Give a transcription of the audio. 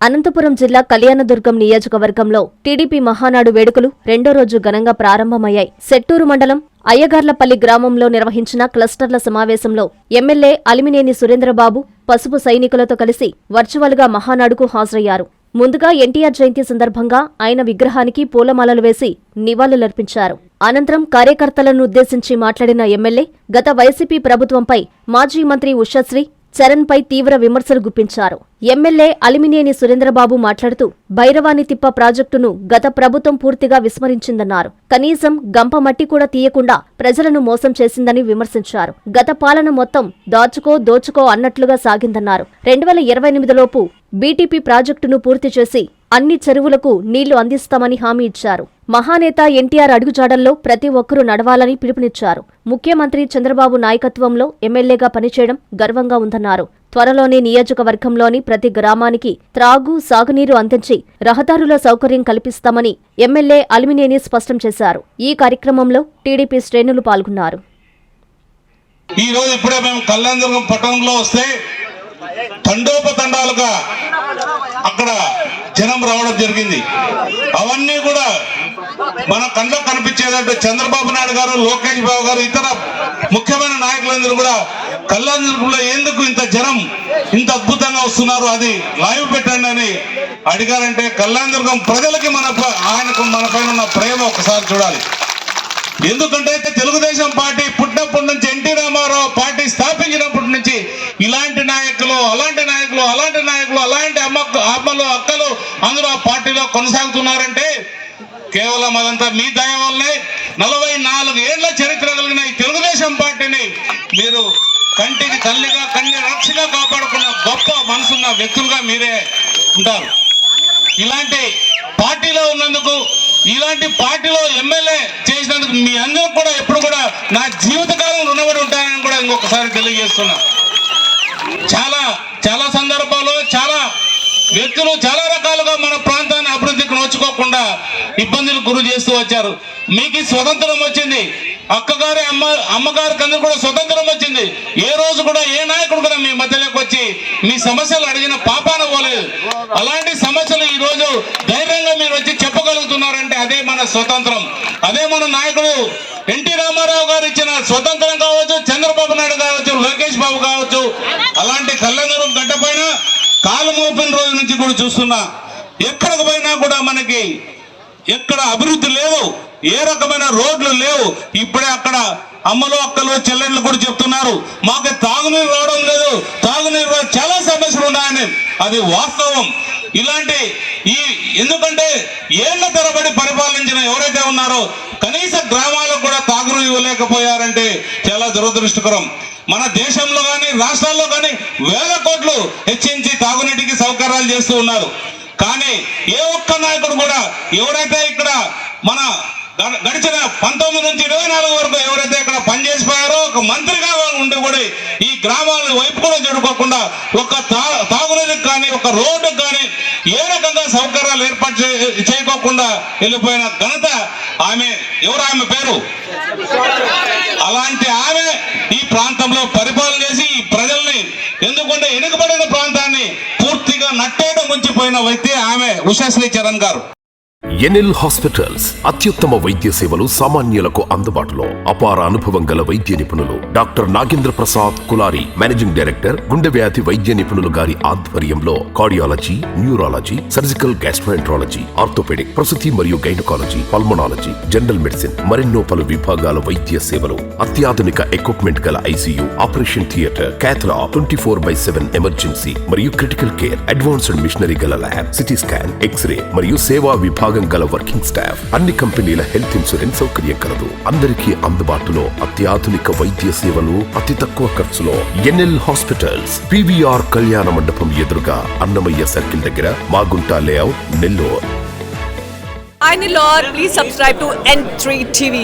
అనంతపురం జిల్లా కళ్యాణదుర్గం నియోజకవర్గంలో టీడీపీ మహానాడు వేడుకలు రెండో రోజు ఘనంగా ప్రారంభమయ్యాయి. సెట్టూరు మండలం అయ్యగార్లపల్లి గ్రామంలో నిర్వహించిన క్లస్టర్ల సమావేశంలో ఎమ్మెల్యే అలిమినేని సురేంద్రబాబు పసుపు సైనికులతో కలిసి వర్చువల్గా మహానాడుకు హాజరయ్యారు. ముందుగా ఎన్టీఆర్ జయంతి సందర్భంగా ఆయన విగ్రహానికి పూలమాలలు వేసి నివాళులర్పించారు. అనంతరం కార్యకర్తలను ఉద్దేశించి మాట్లాడిన ఎమ్మెల్యే గత వైసీపీ ప్రభుత్వంపై మాజీ మంత్రి ఉషశ్రీ చరణ్పై తీవ్ర విమర్శలు గుప్పించారు. ఎమ్మెల్యే అలిమినేని సురేంద్రబాబు మాట్లాడుతూ భైరవానితిప్ప ప్రాజెక్టును గత ప్రభుత్వం పూర్తిగా విస్మరించిందన్నారు. కనీసం గంప మట్టి కూడా తీయకుండా ప్రజలను మోసం చేసిందని విమర్శించారు. గత పాలన మొత్తం దోచుకో అన్నట్లుగా సాగిందన్నారు. 2028లోపు బీటీపీ ప్రాజెక్టును పూర్తి చేసి అన్ని చెరువులకు నీళ్లు అందిస్తామని హామీ ఇచ్చారు. మహానేత ఎన్టీఆర్ అడుగుజాడల్లో ప్రతి ఒక్కరూ నడవాలని పిలుపునిచ్చారు. ముఖ్యమంత్రి చంద్రబాబు నాయకత్వంలో ఎమ్మెల్యేగా పనిచేయడం గర్వంగా ఉందన్నారు. త్వరలోనే నియోజకవర్గంలోని ప్రతి గ్రామానికి త్రాగు, సాగునీరు అందించి రహదారుల సౌకర్యం కల్పిస్తామని ఎమ్మెల్యే అలిమినేని స్పష్టం చేశారు. ఈ కార్యక్రమంలో టీడీపీ శ్రేణులు పాల్గొన్నారు. ఈ రోజు ఇప్పుడే మేము కళ్యాణదుర్గం పట్టణంలో వస్తే తండోపతండాలుగా అక్కడ జనం రావడం జరిగింది. అవన్నీ కూడా మన కళ్ళకు కనిపించేదంటే చంద్రబాబు నాయుడు గారు, లోకేష్ బాబు గారు, ఇతర ముఖ్యమైన నాయకులందరూ కూడా కళ్యాణదుర్గంలో ఎందుకు ఇంత జనం ఇంత అద్భుతంగా వస్తున్నారు, అది లైవ్ పెట్టండి అని అడిగారంటే కళ్యాణదుర్గం ప్రజలకి ఆయనకు మన పైన ఉన్న ప్రేమ ఒకసారి చూడాలి. ఎందుకంటే తెలుగుదేశం పార్టీ పుట్టినప్పటి నుంచి, ఎన్టీ రామారావు పార్టీ స్థాపించినప్పటి నుంచి ఇలాంటి నాయకులు, అలాంటి నాయకులు, అలాంటి నాయకులు, అలాంటి అమ్మలు, అక్కలు అందరూ ఆ పార్టీలో కొనసాగుతున్నారంటే కేవలం అదంతా మీ దయ వల్లనే. 44 ఏళ్ల చరిత్ర కలిగిన ఈ తెలుగుదేశం పార్టీని మీరు కంటికి తల్లిగా, కన్య రక్షగా కాపాడుకున్న గొప్ప మనసున్న వ్యక్తులుగా మీరే ఉంటారు. ఇలాంటి పార్టీలో ఉన్నందుకు, ఇలాంటి పార్టీలో ఎమ్మెల్యే చేసినందుకు మీ అందరూ కూడా ఎప్పుడు కూడా నా జీవితకాలం రుణపడి ఉంటానని కూడా ఇంకొకసారి తెలియజేస్తున్నా. చాలా సందర్భాల్లో చాలా వ్యక్తులు చాలా రకాలుగా మన ప్రాంతాన్ని అభివృద్ధికి నోచుకోకుండా ఇబ్బందులు గురి చేస్తూ వచ్చారు. మీకు స్వతంత్రం వచ్చింది, అక్కగారి అమ్మగారికి అందరూ కూడా స్వతంత్రం వచ్చింది. ఏ రోజు కూడా ఏ నాయకుడు కూడా మీ మధ్యలోకి వచ్చి మీ సమస్యలు అడిగిన పాపాన పోలేదు. అలాంటి సమస్యలు ఈ రోజు ధైర్యంగా మీరు వచ్చి చెప్పగలుగుతున్నారంటే అదే మన స్వతంత్రం, అదే మన నాయకుడు ఎన్టీ రామారావు గారు ఇచ్చిన స్వతంత్రం కావచ్చు, చంద్రబాబు నాయుడు కావచ్చు, లోకేష్ బాబు కావచ్చు. అలాంటి కళ్యాణదుర్గం గడ్డ పైన కాలు మోపిన రోజు నుంచి కూడా చూస్తున్నా. ఎక్కడికి పోయినా కూడా మనకి ఎక్కడ అభివృద్ధి లేదు, ఏ రకమైన రోడ్లు లేవు. ఇప్పుడే అక్కడ అమ్మలు, అక్కలు, చెల్లెళ్ళు కూడా చెప్తున్నారు మాకు తాగునీరు రావడం లేదు, తాగునీరు చాలా సమస్యలు ఉన్నాయని. అది వాస్తవం. ఇలాంటి ఎందుకంటే ఏళ్ల తరబడి పరిపాలించిన ఎవరైతే ఉన్నారో కనీస గ్రామాలకు కూడా తాగునీరు ఇవ్వలేకపోయారంటే చాలా దురదృష్టకరం. మన దేశంలో కానీ రాష్ట్రాల్లో కానీ వేల కోట్లు హెచ్చించి తాగునీటికి సౌకర్యాలు చేస్తూ ఉన్నారు. కానీ ఏ ఒక్క నాయకుడు కూడా ఎవరైతే ఇక్కడ మన గడిచిన 19 నుంచి 24 వరకు ఎవరైతే ఇక్కడ పనిచేసిపోయారో ఒక మంత్రిగా ఉండి కూడా ఈ గ్రామాల వైపు కూడా జరుపుకోకుండా ఒక తాగునీరుకి కానీ ఒక రోడ్డుకు కానీ ఏ రకంగా సౌకర్యాలు ఏర్పాటు చేయకోకుండా వెళ్ళిపోయిన ఘనత ఆమె పేరు. అలాంటి ఆమె ఈ ప్రాంతంలో పరిపాలన చేసి ఈ ప్రజల్ని, ఎందుకంటే వెనుకబడిన ప్రాంతాన్ని పూర్తిగా నట్టేట ముంచిపోయిన వ్యక్తి ఆమె ఉషశ్రీ చరణ్ గారు. ఎన్ఎల్ హాస్పిటల్స్ అత్యుత్తమ వైద్య సేవలు సామాన్యులకు అందుబాటులో. అపార అనుభవం గల వైద్య నిపుణులు doctor Nagendra Prasad Kulari, managing director, గుండె వ్యాధి వైద్య నిపుణులు గారి ఆధ్వర్యంలో cardiology, neurology, surgical gastroenterology, orthopaedic, ప్రసూతి మరియు గైనకాలజీ, పల్మనాలజీ, జనరల్ మెడిసిన్, మరెన్నో పలు విభాగాల వైద్య సేవలు. అత్యాధునిక ఎక్విప్మెంట్ గల ICU, operation theatre, cath lab, 24/7 emergency మరియు క్రిటికల్ కేర్, అడ్వాన్స్డ్ మిషనరీ గల ల్యాబ్, సిటీ స్కాన్, ఎక్స్రే మరియు సేవా విభాగం గల వర్కింగ్ స్టాఫ్. అన్ని కంపెనీల హెల్త్ ఇన్సూరెన్స్ సౌకర్యం కలదు. అందరికీ అందుబాటులో అత్యాధునిక వైద్య సేవలు అతి తక్కువ ఖర్చులో. ఎన్ఎల్ హాస్పిటల్స్, పివిఆర్ కళ్యాణ మండపం ఎదురుగా, అన్నమయ్య సర్కిల్ దగ్గర, Magunta layout, Nellore. Please subscribe to N3 TV.